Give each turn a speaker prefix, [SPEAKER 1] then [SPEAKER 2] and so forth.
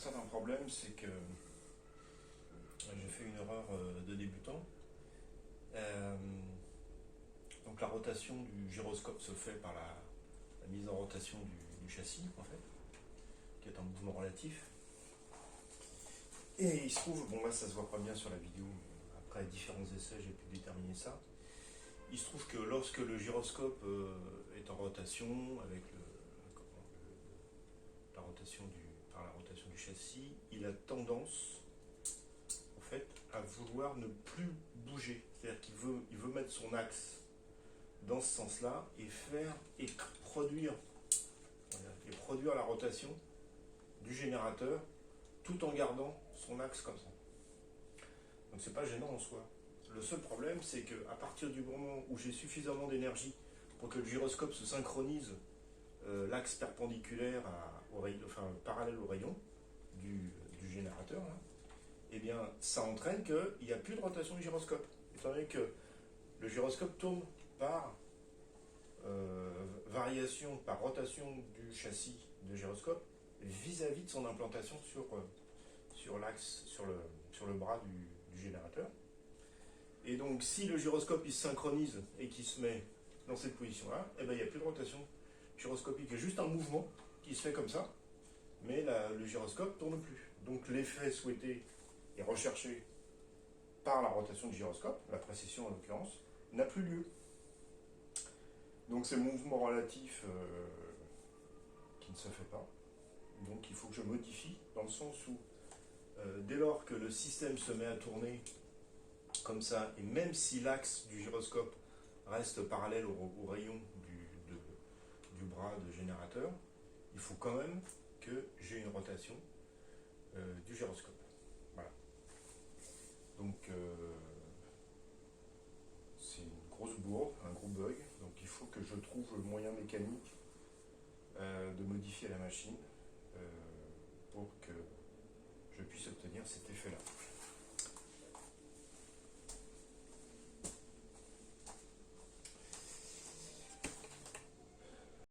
[SPEAKER 1] constate un problème, c'est que j'ai fait une erreur de débutant. Donc la rotation du gyroscope se fait par la mise en rotation du châssis, en fait, qui est un mouvement relatif. Et il se trouve, bon là ça se voit pas bien sur la vidéo, après différents essais j'ai pu déterminer ça. Il se trouve que lorsque le gyroscope est en rotation, avec par la rotation du châssis, il a tendance en fait à vouloir ne plus bouger. C'est-à-dire qu'il veut mettre son axe dans ce sens-là et produire la rotation du générateur tout en gardant son axe comme ça. Donc c'est pas gênant en soi. Le seul problème, c'est qu'à partir du moment où j'ai suffisamment d'énergie pour que le gyroscope se synchronise l'axe perpendiculaire parallèle au rayon du générateur, là, eh bien ça entraîne qu'il n'y a plus de rotation du gyroscope. Étant donné que le gyroscope tourne par variation, par rotation du châssis de gyroscope vis-à-vis de son implantation sur l'axe, sur le bras du générateur. Et donc si le gyroscope il se synchronise et qu'il se met dans cette position-là, eh ben, il n'y a plus de rotation gyroscopique, il y a juste un mouvement qui se fait comme ça, mais le gyroscope ne tourne plus. Donc l'effet souhaité et recherché par la rotation du gyroscope, la précession en l'occurrence, n'a plus lieu. Donc c'est le mouvement relatif qui ne se fait pas. Donc il faut que je modifie dans le sens où dès lors que le système se met à tourner comme ça, et même si l'axe du gyroscope reste parallèle au rayon du bras de générateur, il faut quand même que j'ai une rotation du gyroscope. Voilà. Donc c'est une grosse bourde, un gros bug. Donc il faut que je trouve le moyen mécanique de modifier la machine pour que je puisse obtenir cet effet-là.